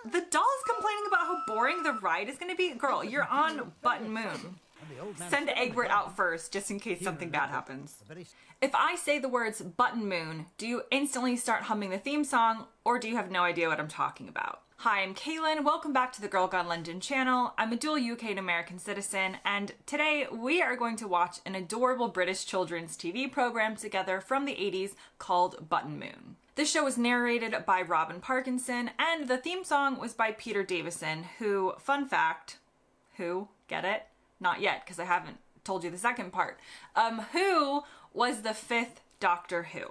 The doll is complaining about how boring the ride is going to be. Girl, you're on Button Moon. Send Egbert out first, just in case something bad happens. If I say the words Button Moon, do you instantly start humming the theme song, or do you have no idea what I'm talking about? Hi, I'm Kaylin. Welcome back to the Girl Gone London channel. I'm a dual UK and American citizen, and today we are going to watch an adorable British children's TV program together from the 80s called Button Moon. This show was narrated by Robin Parkinson, and the theme song was by Peter Davison, who, fun fact, get it? Not yet, because I haven't told you the second part, who was the 5th Doctor Who.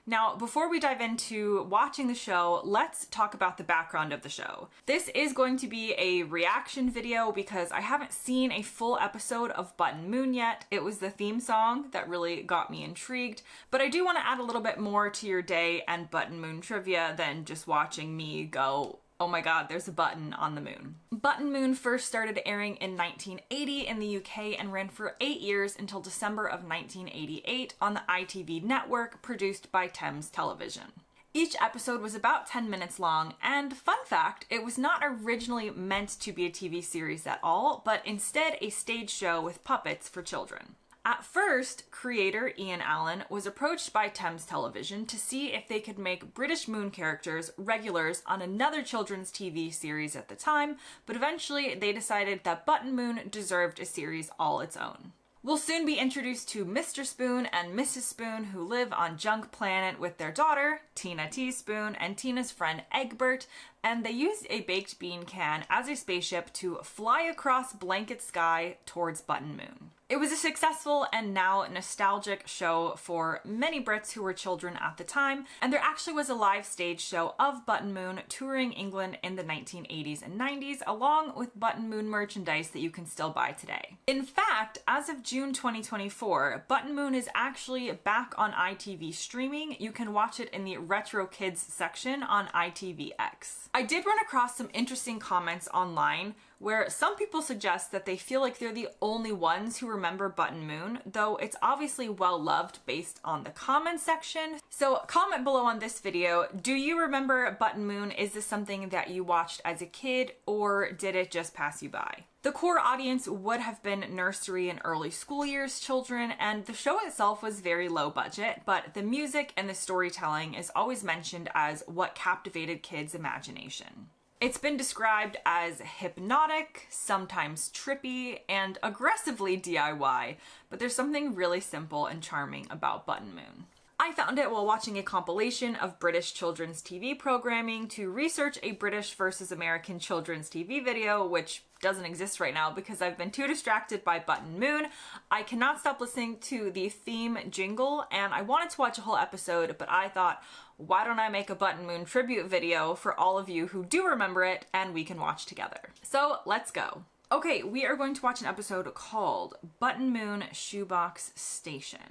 Now, before we dive into watching the show, let's talk about the background of the show. This is going to be a reaction video because I haven't seen a full episode of Button Moon yet. It was the theme song that really got me intrigued, but I do want to add a little bit more to your day and Button Moon trivia than just watching me go, oh my god, there's a button on the moon. Button Moon first started airing in 1980 in the UK and ran for 8 years until December of 1988 on the ITV network, produced by Thames Television. Each episode was about 10 minutes long, and fun fact, it was not originally meant to be a TV series at all, but instead a stage show with puppets for children. At first, creator Ian Allen was approached by Thames Television to see if they could make British moon characters regulars on another children's TV series at the time, but eventually they decided that Button Moon deserved a series all its own. We'll soon be introduced to Mr. Spoon and Mrs. Spoon, who live on Junk Planet with their daughter, Tina Teaspoon, and Tina's friend Egbert, and they use a baked bean can as a spaceship to fly across blanket sky towards Button Moon. It was a successful and now nostalgic show for many Brits who were children at the time, and there actually was a live stage show of Button Moon touring England in the 1980s and 90s, along with Button Moon merchandise that you can still buy today. In fact, as of June 2024, Button Moon is actually back on ITV streaming. You can watch it in the Retro Kids section on ITVX. I did run across some interesting comments online where some people suggest that they feel like they're the only ones who remember Button Moon, though it's obviously well loved based on the comment section. So comment below on this video, do you remember Button Moon? Is this something that you watched as a kid, or did it just pass you by? The core audience would have been nursery and early school years children, and the show itself was very low budget, but the music and the storytelling is always mentioned as what captivated kids' imagination. It's been described as hypnotic, sometimes trippy, and aggressively DIY, but there's something really simple and charming about Button Moon. I found it while watching a compilation of British children's TV programming to research a British versus American children's TV video, which doesn't exist right now because I've been too distracted by Button Moon. I cannot stop listening to the theme jingle, and I wanted to watch a whole episode, but I thought, why don't I make a Button Moon tribute video for all of you who do remember it, and we can watch together. So let's go. Okay, we are going to watch an episode called Button Moon Shoebox Station.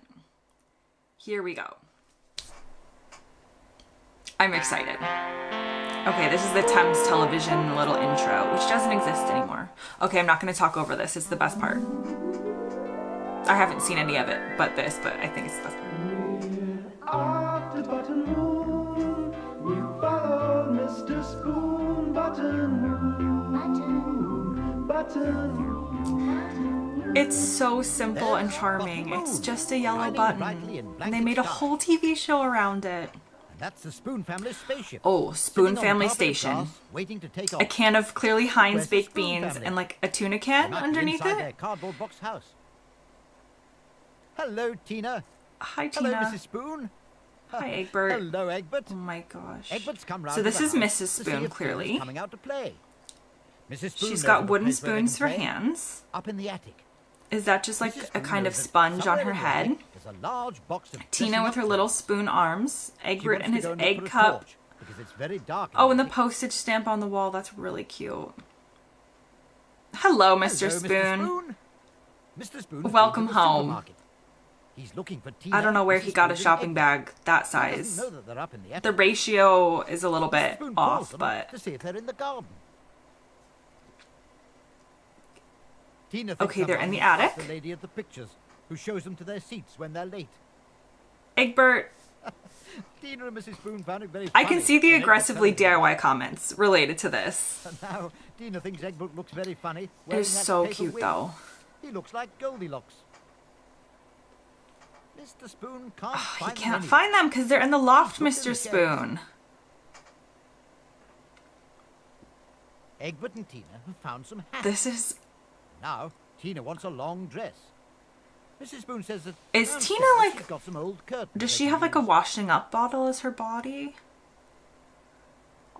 Here we go. I'm excited. Okay, this is the Thames Television little intro, which doesn't exist anymore. Okay, I'm not going to talk over this. It's the best part. I haven't seen any of it but I think it's the best part. After Button Moon, you follow Mr. Spoon. Button Moon, Button Moon. It's so simple and charming. It's just a yellow button. And they made a whole TV show around it. That's the Spoon family spaceship. Oh, Spoon family station. Waiting to take off. A can of clearly Heinz baked beans and like a tuna can underneath Their it. cardboard box house. Hello, Tina. Hi, Hello, Tina. Mrs. Spoon. Hi, Egbert. Hello, Egbert. Oh my gosh. Egbert's come round So this to is the house Mrs. to see Spoon, if clearly. Spoon's coming out to play. Mrs. Spoon She's knows got of a wooden place where they can spoons for play. hands. Up in the attic. Is that just like Mrs. a Spoon kind of knows that sponge on somewhere her in the head? attic there's a large box of Tina dressing with up her clothes. little spoon arms. She Egbert wants and to his go and egg put a cup. torch, because it's very dark in Oh, and the attic. postage stamp on the wall. That's really cute. Hello, Mr. Hello, Spoon. Mr. Spoon. Welcome home. Supermarket. He's looking for Tina, I don't know where he Mrs. got a Spoon, shopping and bag that Egbert. He size. doesn't know that they're up in the attic. The ratio is a little Mrs. bit Spoon calls off, them but to see if they're in the garden. Tina thinks Okay, they're in the someone asked attic. The lady of the pictures, who shows them to their seats when they're late. Egbert, Tina and Mrs. Spoon found it very I funny can see the when Egbert aggressively told them. DIY comments related to this. And now Tina thinks Egbert looks very funny. It wearing is that so paper cute wig. though. He looks like Goldilocks. Mr. Spoon can't He find them can't anywhere. find them because they're in the loft, Look in Mr. the Spoon. Egbert and Tina have found some hats. This is... Now Tina wants a long dress. Mrs. Spoon says that Is downstairs Tina, like- she's got some old curtains. Does they she can have like a use. washing up bottle as her body?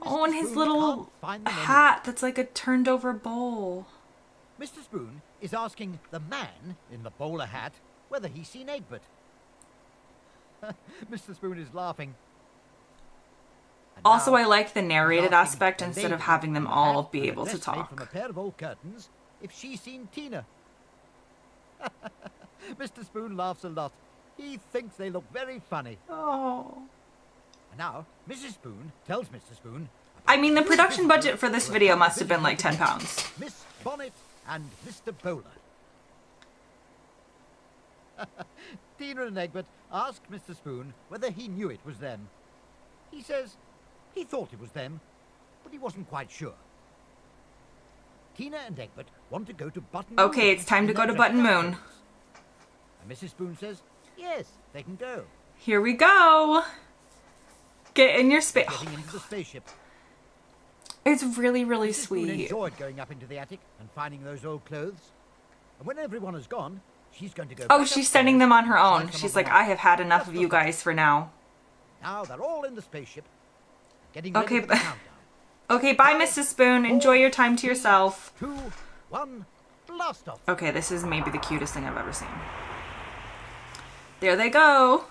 Oh, and his Spoon little can't find them hat that's like a turned over bowl. Mr. Spoon is asking the man in the bowler hat whether he's seen Egbert. Mr. Spoon is laughing. And Also, now I like the he's narrated asking aspect the instead of lady having them in the all hat be with a able to dress made talk. from a pair of old curtains if she's seen Tina. Mr. Spoon laughs a lot. He thinks they look very funny. Oh. And now Mrs. Spoon tells Mr. Spoon. I mean, the production budget for this video must have been like £10. Miss Bonnet and Mr. Bowler. Tina and Egbert asked Mr. Spoon whether he knew it was them. He says he thought it was them, but he wasn't quite sure. Tina and Egbert want to go to Button Moon. Okay, it's time to in go their to Button dressing Moon. outfits. And Mrs. Spoon says, yes, they can go. Here we go. Get in your space. Getting into the spaceship. It's really, really Mrs. Spoon sweet. enjoyed going up into the attic and finding those old clothes. And when everyone has gone, she's going to go Oh, back she's upstairs sending them on her and try own. some She's of like, them out. I have had enough Just of for you fun. guys for now. Now they're all in the spaceship, getting Okay, ready for the but- countdown. Okay, bye, Mrs. Spoon. Enjoy your time to yourself. 2, 1, blast off. Okay, this is maybe the cutest thing I've ever seen. There they go.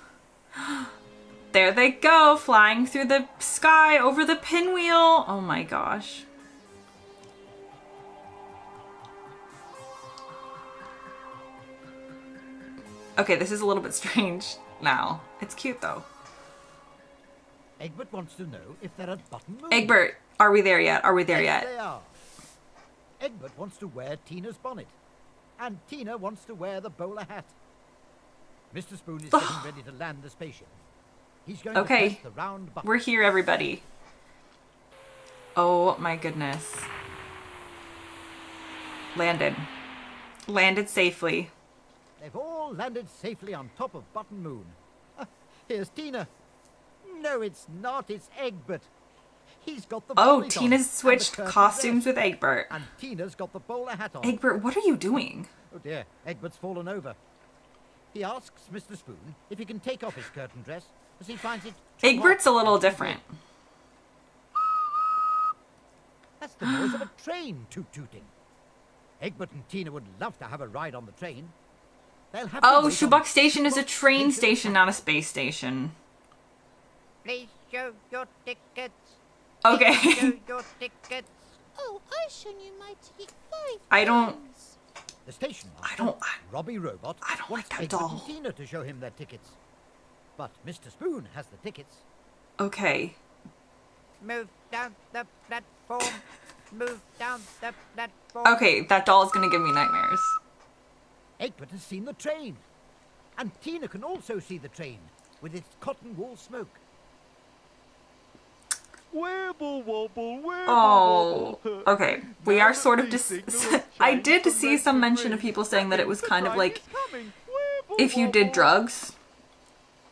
There they go, flying through the sky over the pinwheel. Oh my gosh. Okay, this is a little bit strange now. It's cute though. Egbert wants to know if they're at Button Moon. Egbert, are we there yet? Are we there Yes, yet? they are. Egbert wants to wear Tina's bonnet, and Tina wants to wear the bowler hat. Mr. Spoon is getting ready to land the spaceship. He's going Okay. to press the round button. We're here, everybody. Oh my goodness. Landed. Landed safely. They've all landed safely on top of Button Moon. Here's Tina. No, it's not. It's Egbert. He's got the Oh, bonnet on Tina's and the switched curtain costumes dress. with Egbert. And Tina's got the bowler hat on. Egbert, what are you doing? Oh dear, Egbert's fallen over. He asks Mr. Spoon if he can take off his curtain dress, as he finds it too Egbert's a hot little and too different. big. That's the noise of a train toot-tooting. Egbert and Tina would love to have a ride on the train. They'll have to Oh, wait on Shoebox Station is a Shoebox train station, not a space station. Please show your tickets. Okay. Show your tickets. Oh, I've shown you my ticket 5 I don't- times. The station master, don't- Robbie Robot, I don't wants like that Egbert doll. and Tina to show him their tickets. But Mr. Spoon has the tickets. Okay. Move down the platform. Move down the platform. Okay, that doll is gonna give me nightmares. Egbert has seen the train. And Tina can also see the train, with its cotton wool smoke. Wibble wobble, wibble Oh, wobble. okay. We Now are the sort of bee just. signal I shines did from see red some to mention green. of people saying that it was The kind of train like is coming. Wibble if you did wobble. drugs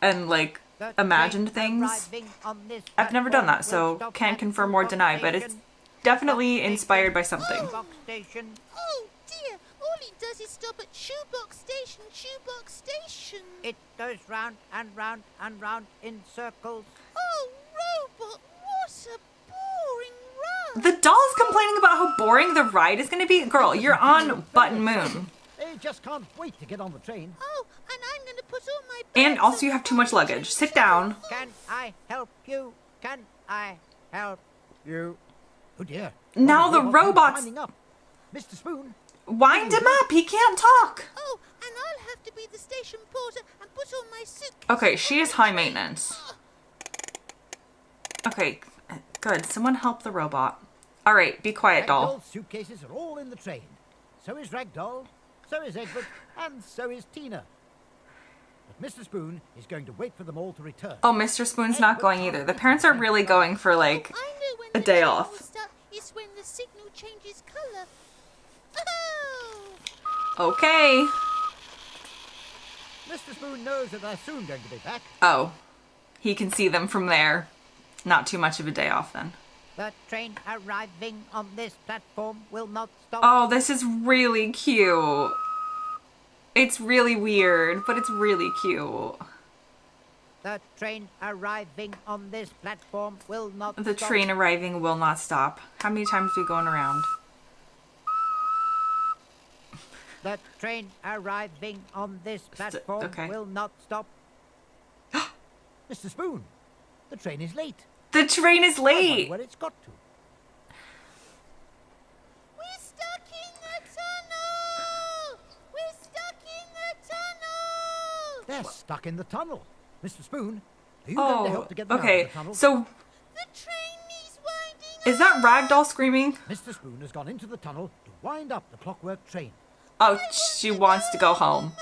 and like The imagined train things. arriving on this I've never done that, platform will so stop can't at confirm or Shoebox deny, but it's Station. definitely inspired by something. Shoebox Station. Oh dear, all he does is stop at Shoebox Station, Shoebox Station. It goes round and round and round in circles. Oh, Robot, what a boring ride. The doll's complaining about how boring the ride is going to be. Girl, you're on Button Moon. They just can't wait to get on the train. Oh, and I'm going to put all my And bags also you on have too much my luggage. Sit down. Can I help you? Can I help you? Oh dear. Now the Robot robots- climbing up. Mr. Spoon, Wind him up. He can't talk. Oh, and I'll have to be the station porter and put all my suitcases. Okay, she on is the high train. maintenance. Okay, good. Someone help the robot. All right, be quiet, doll. Ragdoll's suitcases are all in the train. So is Ragdoll, so is Egbert, and so is Tina. But Mr. Spoon is going to wait for them all to return. Oh, Mr. Spoon's not going either. The parents are really going for like I know when a the day train off. will start. It's when the signal changes colour. Oh! Okay. Mr. Spoon knows that they're soon going to be back. Oh, he can see them from there. Not too much of a day off then. The train arriving on this platform will not stop. Oh, this is really cute. It's really weird, but it's really cute. The train arriving on this platform will not The stop. train arriving will not stop. How many times are we going around? The train arriving on this platform okay. will not stop. Mr. Spoon, the train is late. The train is I wonder late. where it's got to. We're stuck in the tunnel! We're stuck in the tunnel! They're stuck in the tunnel. Mr. Spoon, are you going to Oh, help to get them out okay. of the tunnel? So The train needs winding is that Ragdoll screaming? Mr. Spoon has gone into the tunnel to wind up the clockwork train. Oh, she wants to go home.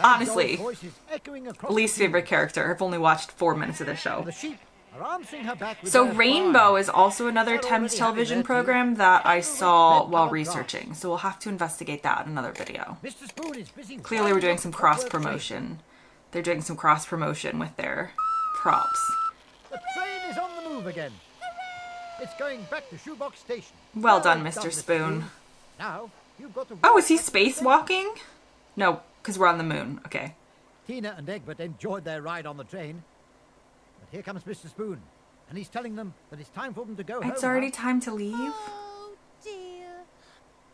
Honestly, Ragdoll's voice is echoing across least the favorite character. I've only watched 4 minutes of this show. The sheep are answering her back with So their Rainbow cry. is also another Thames television program that I saw while researching. So we'll have to investigate that in another video. Mr. Spoon is busy. Clearly we're doing winding up some the cross clockwork train. promotion. They're doing some cross promotion with their props. The train is on the move again. It's going back to Shoebox Station. Well done, Mr. Spoon. Now, you've got to... Oh, is he walk back to the station. spacewalking? No, because we're on the moon. Okay. Tina and Egbert enjoyed their ride on the train. But here comes Mr. Spoon, and he's telling them that it's time for them to go home. It's already now. time to leave. Oh dear.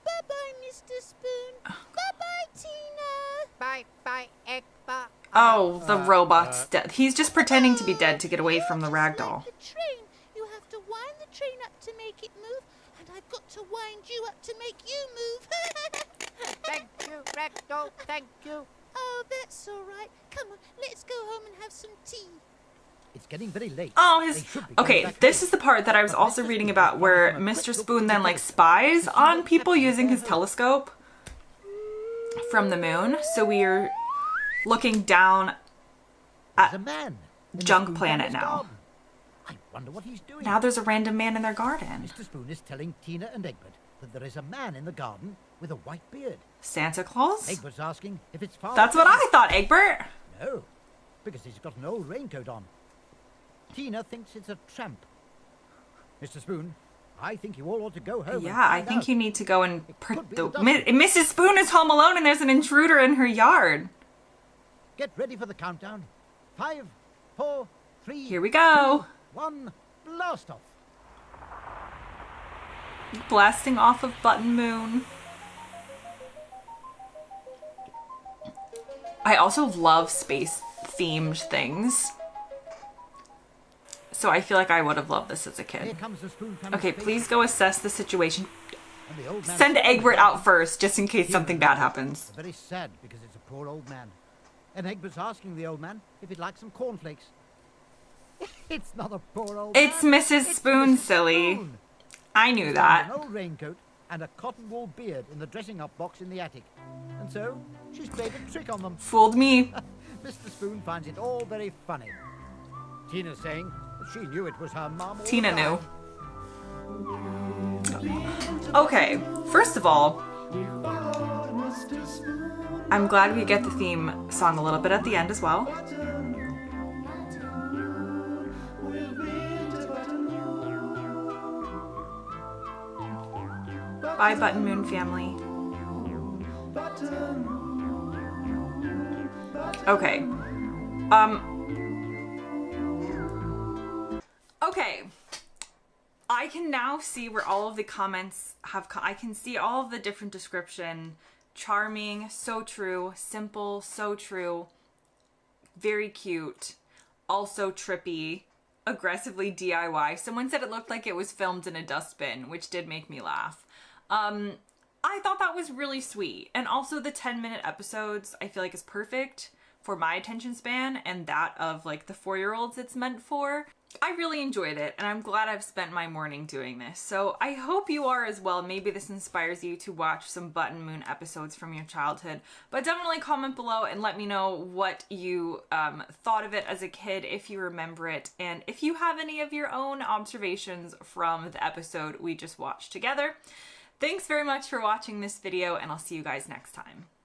Bye-bye, Mr. Spoon. Bye-bye, Tina. Bye, Egbert. Oh, the robot's dead. He's just pretending to be dead to get away from the Just like ragdoll. the train. You have to wind the train up to make it move, and I've got to wind you up to make you move. Thank you, Ragdoll. Thank you. Oh, that's all right. Come on, let's go home and have some tea. It's getting very late. Oh, They his... should be going Okay, back this home. is the part that I was also reading about where Mr. Spoon then, like, spies on people using his telescope from the moon. So we're looking down There's a man in the Junk Spoon Planet family's now. garden. I wonder what he's doing. Now there's a random man in their garden. Mr. Spoon is telling Tina and Egbert that there is a man in the garden with a white beard. Santa Claus? Egbert's asking if it's Father That's what Christmas. I thought, Egbert. No, because he's got an old raincoat on. Tina thinks it's a tramp. Mr. Spoon, I think you all ought to go home. Yeah, and I find think out. you need to go and... could be the dustman. Mrs. Spoon is home alone and there's an intruder in her yard. Get ready for the countdown. 5, 4, 3, Here we go. 2, 1, blast off. Blasting off of Button Moon. I also love space-themed things. So I feel like I would have loved this as a Here kid. comes the Spoon family. Okay, please go assess the situation. And the old man Send is Egbert out first, just in case something bad happens. Very sad because it's a poor old man. And Egbert's asking the old man if he'd like some cornflakes. It's not a poor old It's man. Mrs. Spoon, Mrs. silly. Spoon. I knew He's that. got an old raincoat and a cotton wool beard in the dressing up box in the attic. And so, she's played a trick on them. Fooled me. Mr. Spoon finds it all very funny. Tina's saying that she knew it was her mum all Tina the knew. time. Okay, first of all, We followed Mr. Spoon. I'm glad we get the theme song a little bit at the end as well. We've been to Button Bye, Button Moon family. Okay. Okay. I can now see where all of the comments have I can see all of the different description. Charming, so true. Simple, so true. Very cute. Also trippy. Aggressively DIY. Someone said it looked like it was filmed in a dustbin, which did make me laugh. I thought that was really sweet. And also the 10-minute episodes I feel like is perfect for my attention span and that of like the 4-year-olds it's meant for. I really enjoyed it, and I'm glad I've spent my morning doing this. So I hope you are as well. Maybe this inspires you to watch some Button Moon episodes from your childhood. But definitely comment below and let me know what you thought of it as a kid, if you remember it, and if you have any of your own observations from the episode we just watched together. Thanks very much for watching this video, and I'll see you guys next time.